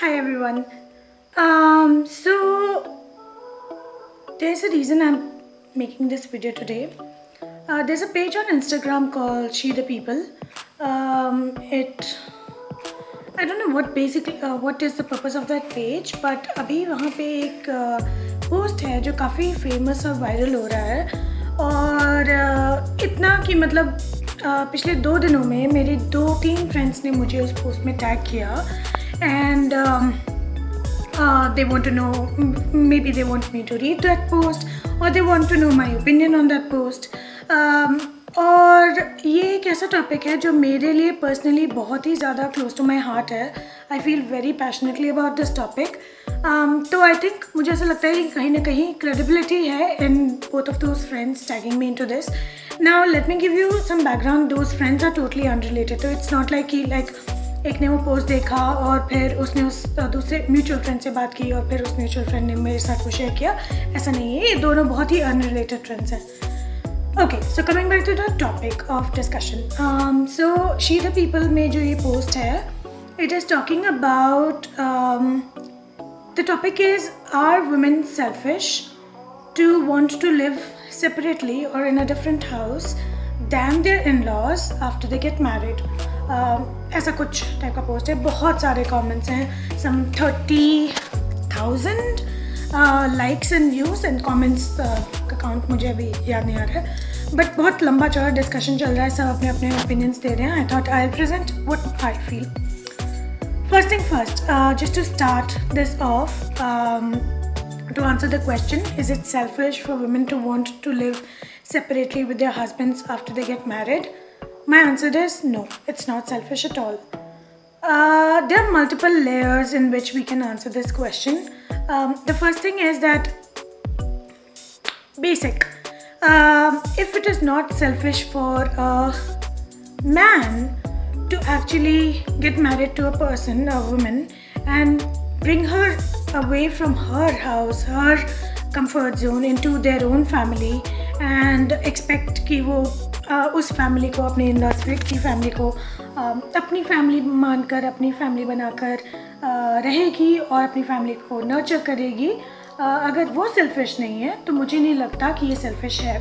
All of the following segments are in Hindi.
Hi everyone. So there's a reason I'm making this video today. There's a page on Instagram called She the People. It I don't know what is the purpose of that page, but अभी वहाँ पे एक पोस्ट है जो काफ़ी फेमस और वायरल हो रहा है और इतना कि मतलब पिछले 2 दिनों में मेरे 2-3 फ्रेंड्स ने मुझे उस पोस्ट में टैग किया and they want to know, maybe they want me to read that post or they want to know my opinion on that post. और ये एक ऐसा टॉपिक है जो मेरे लिए पर्सनली बहुत ही ज़्यादा क्लोज टू माई हार्ट है. I feel very passionately about this topic. तो आई थिंक मुझे ऐसा लगता है कि कहीं ना कहीं क्रेडिबिलिटी है in both of those friends tagging me into this. Now let me give you some background. Those friends are totally unrelated. तो इट्स नॉट लाइक एक ने वो पोस्ट देखा और फिर उसने उस दूसरे म्यूचुअल फ्रेंड से बात की और फिर उस म्यूचुअल फ्रेंड ने मेरे साथ वो शेयर किया. ऐसा नहीं है, ये दोनों बहुत ही अनरिलेटेड फ्रेंड्स हैं. Okay, so coming back to the topic of discussion. So She the People में जो ये post है, it is talking about the topic is, are women selfish to want to live separately or in a different house than their in-laws after they get married? ऐसा कुछ टाइप का पोस्ट है. बहुत सारे कमेंट्स हैं, some 30,000 likes and views and comments का काउंट मुझे अभी याद नहीं आ रहा है, बट बहुत लंबा चौड़ा डिस्कशन चल रहा है. सब अपने अपने ओपिनियंस दे रहे हैं. I thought I present what I feel. First thing first, just to start this off, to answer the question, is it selfish for women to want to live separately with their husbands after they get married? My answer is no, it's not selfish at all. There are multiple layers in which we can answer this question. The first thing is that basic. If it is not selfish for a man to actually get married to a person, a woman, and bring her away from her house, her comfort zone into their own family and expect कि वो उस फैमिली को, अपने इन-लॉज की फैमिली को अपनी फैमिली मानकर, अपनी फैमिली बनाकर रहेगी और अपनी फैमिली को नर्चर करेगी, अगर वो सेल्फिश नहीं है तो मुझे नहीं लगता कि ये सेल्फिश है.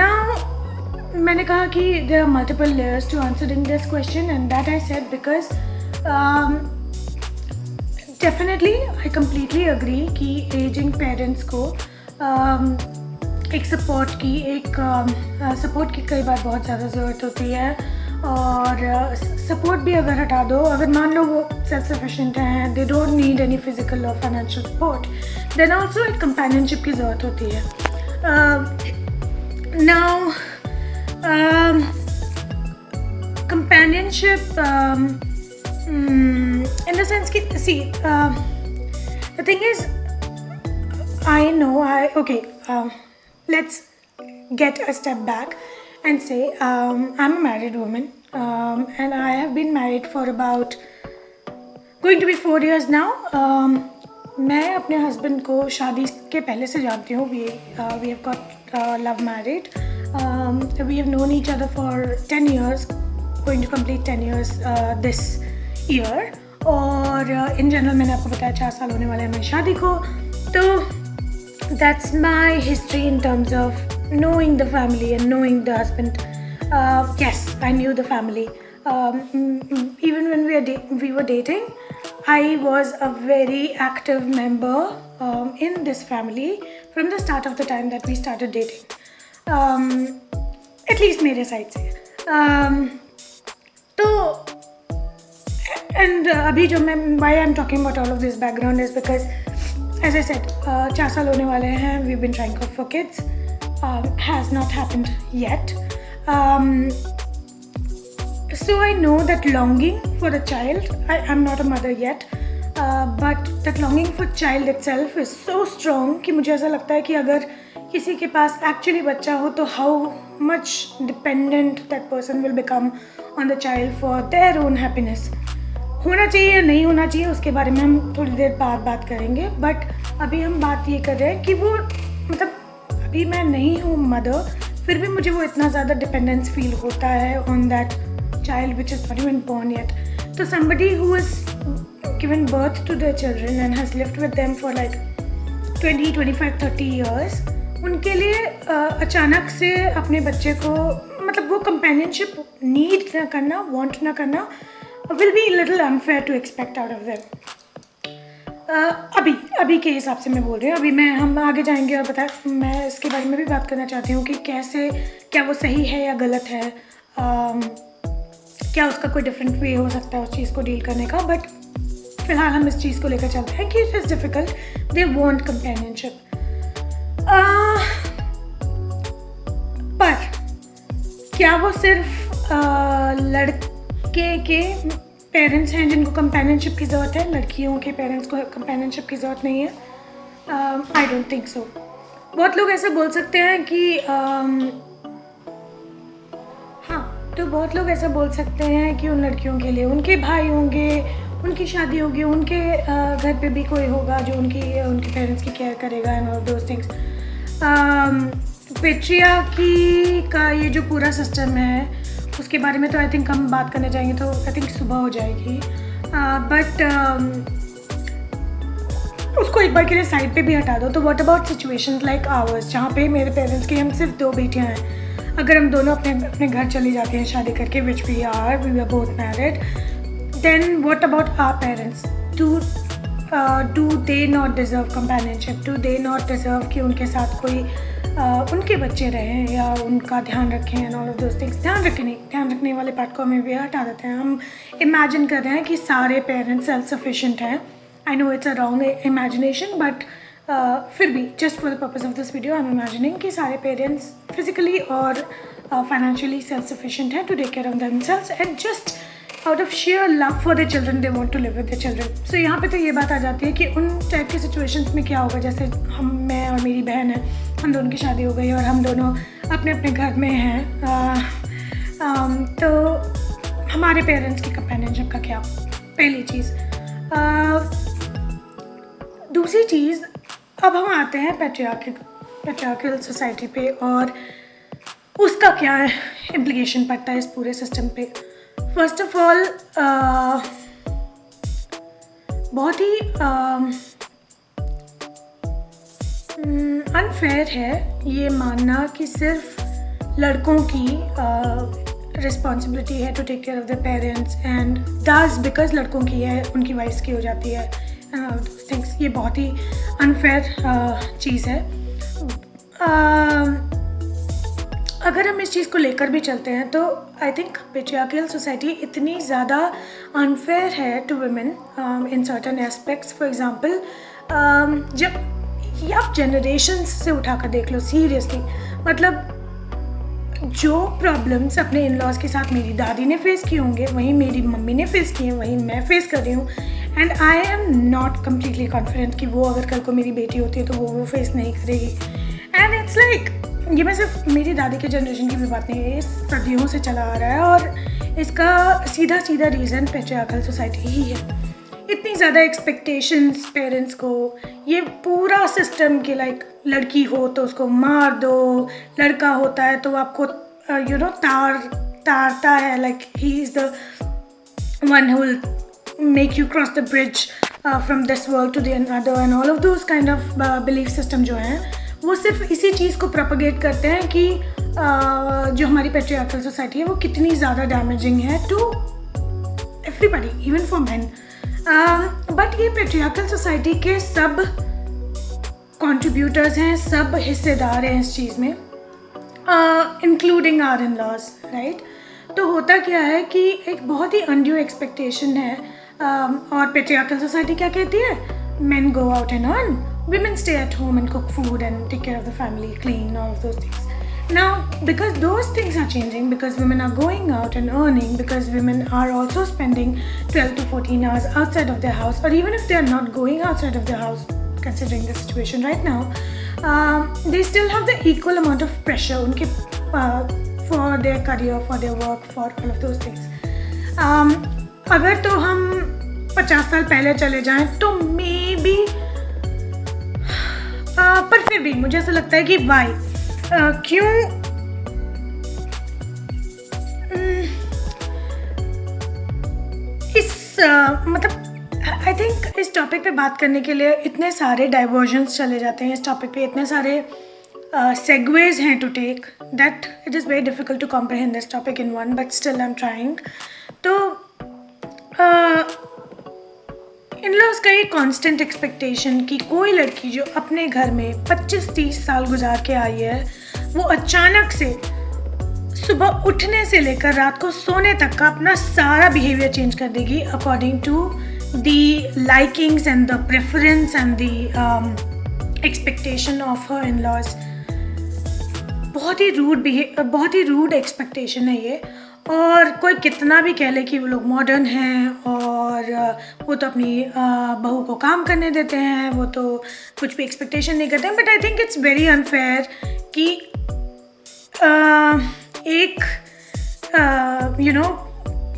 नाउ मैंने कहा कि there are multiple layers to answering this question and that I said because definitely I completely agree कि एजिंग पेरेंट्स को एक सपोर्ट की कई बार बहुत ज़्यादा ज़रूरत होती है. और सपोर्ट भी अगर हटा दो, अगर मान लो वो सेल्फ सफिशिएंट हैं, they don't need any physical और फाइनेंशियल सपोर्ट, देन ऑल्सो एक कंपेनियनशिप की ज़रूरत होती है. Now companionship in the sense कि see, the thing is, I know let's get a step back and say I'm a married woman and I have been married for about going to be 4 years now. मैं अपने हस्बैंड को शादी के पहले से जानती हूँ. We have got love married. We have known each other for 10 years, going to complete 10 years this year. और इन जनरल मैंने आपको बताया 4 साल होने वाले हैं मेरी शादी को. तो that's my history in terms of knowing the family and knowing the husband. Yes, I knew the family. Even when we were dating, I was a very active member in this family from the start of the time that we started dating. At least मेरे साइड से. तो and अभी जो मैं why I'm talking about all of this background is because as I said, 4 साल होने वाले हैं. We've been trying for kids. Has not happened yet. So I know that longing for a child, I'm not a mother yet, but that longing for child itself is so strong कि मुझे ऐसा लगता है कि अगर किसी के पास actually बच्चा हो तो how much dependent that person will become on the child for their own happiness. होना चाहिए या नहीं होना चाहिए उसके बारे में हम थोड़ी देर बाद बात करेंगे, बट अभी हम बात ये कर रहे हैं कि वो मतलब अभी मैं नहीं हूँ मदर, फिर भी मुझे वो इतना ज़्यादा डिपेंडेंस फील होता है on that child which is not even born yet. तो somebody who has given birth to their children and has lived with them for like 20, 25, 30 years, उनके लिए अचानक से अपने बच्चे को मतलब वो कंपेनियनशिप नीड ना करना, वांट ना करना will be a little unfair to expect out of them. अभी के हिसाब से मैं बोल रही हूँ. अभी हम आगे जाएंगे और मैं इसके बारे में भी बात करना चाहती हूँ कि क्या वो सही है या गलत है, क्या उसका कोई डिफरेंट वे हो सकता है उस चीज़ को डील करने का. बट फिलहाल हम इस चीज़ को लेकर चलते हैं कि it is difficult, they want companionship. पर क्या वो सिर्फ लड़के के पेरेंट्स हैं जिनको कंपेनियनशिप की ज़रूरत है, लड़कियों के पेरेंट्स को कंपेनियनशिप की ज़रूरत नहीं है? I don't think so. बहुत लोग ऐसा बोल सकते हैं कि तो बहुत लोग ऐसा बोल सकते हैं कि उन लड़कियों के लिए उनके भाई होंगे, उनकी शादी होगी, उनके घर पे भी कोई होगा जो उनके पेरेंट्स की केयर करेगा and all those things. Patriarchy का ये जो पूरा सिस्टम है उसके बारे में तो आई थिंक हम बात करने जाएंगे तो आई थिंक सुबह हो जाएगी. बट उसको एक बार के लिए साइड पे भी हटा दो. तो what about situations like ours जहाँ पे मेरे पेरेंट्स की हम सिर्फ 2 बेटियाँ हैं. अगर हम दोनों अपने घर चले जाते हैं शादी करके, which we are both married, then what about our parents? Do they not deserve companionship? Do they not deserve कि उनके साथ कोई उनके बच्चे रहें या उनका ध्यान रखें and all of those things? ध्यान रखने वाले पार्ट को हमें भी हटा देते हैं. हम इमेजिन कर रहे हैं कि सारे पेरेंट्स सेल्फ सफिशिएंट हैं. I know it's a wrong imagination, but फिर भी just for the purpose of this video I am imagining कि सारे पेरेंट्स फिजिकली और फाइनेंशियली सेल्फ सफिशिएंट हैं to take care of themselves and just out of share love for the children they want to live with the children. So यहाँ पे तो ये बात आ जाती है कि उन टाइप की सिचुएशंस में क्या होगा. जैसे मैं और मेरी बहन है, हम दोनों की शादी हो गई और हम दोनों अपने अपने घर में हैं. तो हमारे पेरेंट्स की कंपेनियनशिप का क्या? पहली चीज़. दूसरी चीज़, अब हम आते हैं पैट्रियार्कल सोसाइटी पे और उसका क्या इम्प्लीकेशन पड़ता है इस पूरे सिस्टम पे. फर्स्ट ऑफ ऑल बहुत ही अनफेयर है ये मानना कि सिर्फ लड़कों की रिस्पॉन्सिबिलिटी है to take care of the parents and does because लड़कों की है उनकी वाइफ्स की हो जाती है थिंग्स. ये बहुत ही अनफेयर चीज़ है. अगर हम इस चीज़ को लेकर भी चलते हैं तो आई थिंक पेट्रियार्कल सोसाइटी इतनी ज़्यादा अनफेयर है to women in certain aspects. For example, जब ये आप जनरेशन्स से उठाकर देख लो, सीरियसली मतलब जो प्रॉब्लम्स अपने इन लॉज के साथ मेरी दादी ने फेस किए होंगे वहीं मेरी मम्मी ने फेस किए, वहीं मैं फेस कर रही हूँ. And I am not completely confident कि वो अगर कल को मेरी बेटी होती है तो वो फेस नहीं करेगी. एंड इट्स लाइक ये मैं सिर्फ मेरी दादी के जनरेशन की भी बात नहीं है, ये सदियों से चला आ रहा है और इसका सीधा रीज़न पेट्रियार्कल सोसाइटी ही है. इतनी ज़्यादा एक्सपेक्टेशंस पेरेंट्स को, ये पूरा सिस्टम के लाइक लड़की हो तो उसको मार दो, लड़का होता है तो आपको तारता है, like he is the one who will make you cross the bridge from this world to the another and all of those kind of belief system जो हैं वो सिर्फ इसी चीज़ को प्रोपेगेट करते हैं कि जो हमारी पेट्रियार्कल सोसाइटी है वो कितनी ज़्यादा डैमेजिंग है to everybody, even for men. But ये पेट्रियार्कल सोसाइटी के सब कंट्रीब्यूटर्स हैं, सब हिस्सेदार हैं इस चीज़ में, including our in laws, right. तो होता क्या है कि एक बहुत ही अनड्यू एक्सपेक्टेशन है और पेट्रियार्कल सोसाइटी क्या कहती है? men go out and earn, women stay at home and cook food and take care of the family, clean, all of those things. Now, because those things are changing, because women are going out and earning, because women are also spending 12 to 14 hours outside of their house, or even if they are not going outside of their house, considering the situation right now, they still have the equal amount of pressure unke, for their career, for their work, for all of those things. अगर तो हम 50 साल पहले चले जाएं तो मे बी, पर फिर भी मुझे ऐसा लगता है कि वाई क्यों इस मतलब आई थिंक इस टॉपिक पे बात करने के लिए इतने सारे डाइवर्जन्स चले जाते हैं, इस टॉपिक पे इतने सारे segues हैं to take that it is very difficult to comprehend this topic in one, but still I'm trying. तो इन लॉज का एक कांस्टेंट एक्सपेक्टेशन कि कोई लड़की जो अपने घर में 25-30 साल गुजार के आई है, वो अचानक से सुबह उठने से लेकर रात को सोने तक का अपना सारा बिहेवियर चेंज कर देगी according to the likings and the preference and the expectation of her in laws. बहुत ही रूड एक्सपेक्टेशन है ये. और कोई कितना भी कह ले कि वो लोग मॉडर्न हैं और वो तो अपनी बहू को काम करने देते हैं, वो तो कुछ भी एक्सपेक्टेशन नहीं करते हैं, but I think it's very unfair कि एक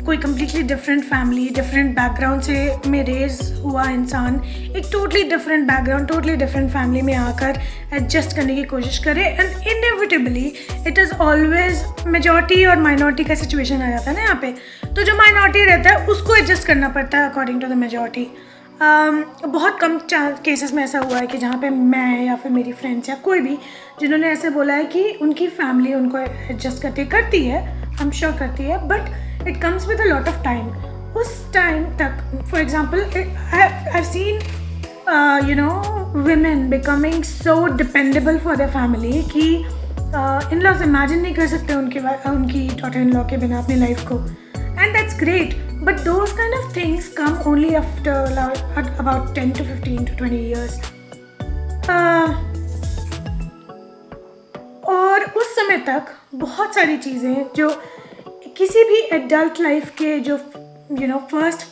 कोई completely different family, different background से में रेज हुआ इंसान एक totally different background, totally different family में आकर एडजस्ट करने की कोशिश करे. And inevitably it is always majority और माइनॉरिटी का सिचुएशन आ जाता है ना यहाँ पे. तो जो माइनॉरिटी रहता है उसको एडजस्ट करना पड़ता है अकॉर्डिंग टू द मेजॉरिटी. बहुत कम केसेस में ऐसा हुआ है कि जहाँ पे मैं या फिर मेरी फ्रेंड्स या कोई भी जिन्होंने ऐसे बोला है कि उनकी फैमिली उनको एडजस्ट करती है, आई एम श्योर करती है, but it comes with a lot of time. उस टाइम तक, for example, I've seen women becoming so dependable for their family कि in-laws imagine नहीं कर सकते उनकी daughter-in-law के बिना अपनी लाइफ को. And that's great, but those kind of things come only after about 10 to 15 to 20 years. और उस समय तक बहुत सारी चीज़ें जो किसी भी एडल्ट लाइफ के जो फर्स्ट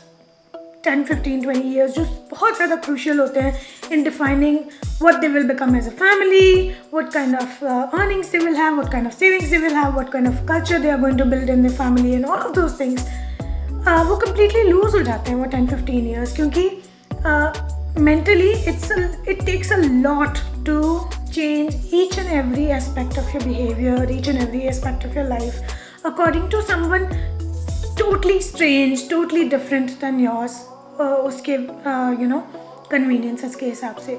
10, 15, 20 years जो बहुत ज़्यादा क्रूशियल होते हैं इन defining what they will become as a family, what kind of earnings they will have, what kind of savings they will have, what kind of culture they are going to build in their family and all of those things, वो completely lose हो जाते हैं वो 10-15 years, क्योंकि mentally it takes a lot to change each and every aspect of your behavior, each and every aspect of your life according to someone totally strange, totally different than yours, उसके conveniences के हिसाब से.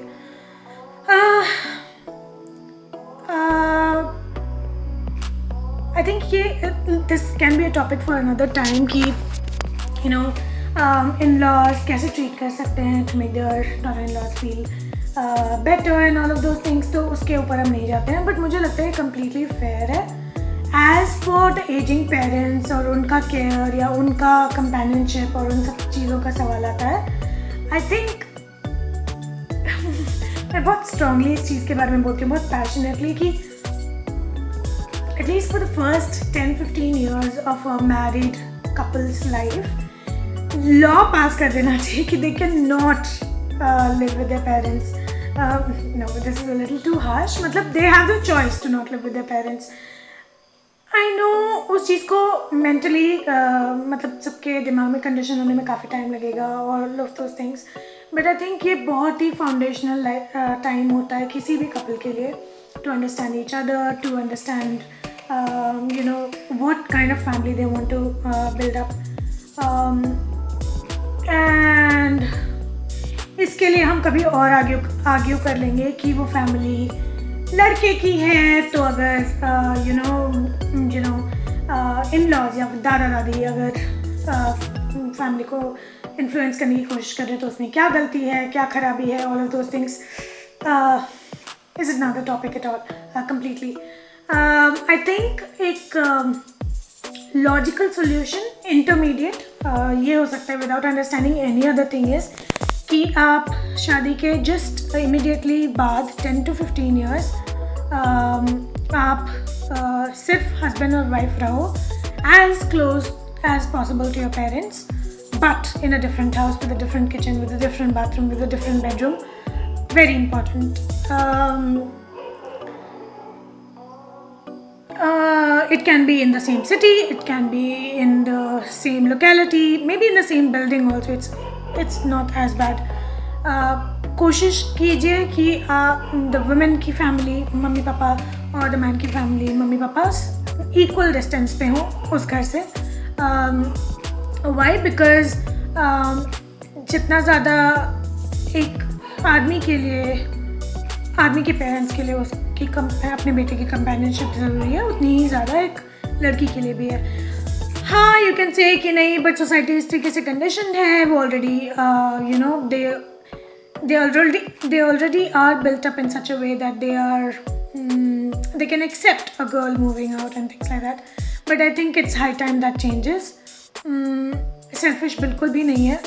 I think this can be a topic for another time कि in-laws कैसे treat कर सकते हैं to make their daughter-in-laws feel better and all of those things. तो उसके ऊपर हम नहीं जाते हैं, but मुझे लगता है completely fair है. As for the aging parents और उनका केयर या उनका कंपेनियनशिप और उन सब चीज़ों का सवाल आता है, आई थिंक मैं बहुत स्ट्रांगली इस चीज़ के बारे में बोलती हूँ, बहुत पैशनेटली, कि at least for the first 10-15 years of a married couples life law pass कर देना चाहिए कि they can not live with their parents. No, this is a little too harsh. मतलब they have the choice to not live with their parents. I know उस चीज़ को मेंटली मतलब सबके दिमाग में कंडीशन होने में काफ़ी टाइम लगेगा और of those things, but I think ये बहुत ही फाउंडेशनल टाइम होता है किसी भी कपल के लिए to understand each other, to understand what kind of family they want to build up. And इसके लिए हम कभी और आर्ग्यू कर लेंगे कि वो फैमिली लड़के की है, तो अगर इन-लॉज या दादा दादी अगर फैमिली को इन्फ्लुएंस करने की कोशिश कर रहे तो उसमें क्या गलती है, क्या खराबी है, all of those things. Is it not a topic at all completely. I think एक लॉजिकल सोल्यूशन इंटरमीडिएट ये हो सकता है without understanding any other thing is कि आप शादी के जस्ट इमीडिएटली बाद 10 to 15 years आप सिर्फ हस्बैंड और वाइफ रहो, as close as possible to your parents, but in a different house with a different kitchen, with a different bathroom, with a different bedroom. Very important. It can be in the same city, it can be in the same locality, maybe in the same building also. It's not as bad. कोशिश कीजिए कि द वुमेन की फैमिली मम्मी पापा और द मैन की family mummy papa equal distance पे हों उस घर से. वाई? बिकॉज जितना ज़्यादा एक आदमी के लिए, आदमी के पेरेंट्स के लिए उसकी अपने बेटे की कंपेनियनशिप ज़रूरी है, उतनी ही ज़्यादा एक लड़की के लिए भी है. हाँ, यू कैन से कि नहीं, बट सोसाइटी इस तरीके से कंडीशन है, वो already you know they already are built up in such a way that they can accept a girl moving out and things like that. But I think it's high time that changes. Selfish बिल्कुल भी नहीं है.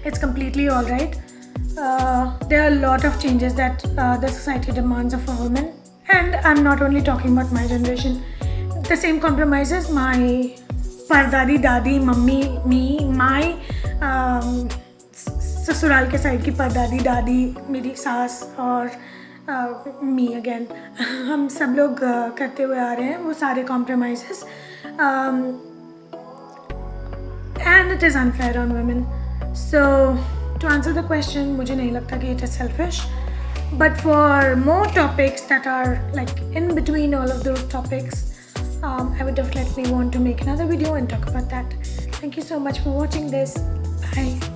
It's completely all right. There are a lot of changes that the society demands of a woman, and I'm not only talking about my generation. The same compromises my परदादी, दादी, मम्मी, me, my ससुराल के साइड की परदादी, दादी, मेरी सास और मी अगेन, हम सब लोग करते हुए आ रहे हैं वो सारे compromises, and it is unfair on women. So to answer the question, मुझे नहीं लगता कि it is selfish, but for more topics that are like in between all of those topics, I would definitely want to make another video and talk about that. Thank you so much for watching this. Bye.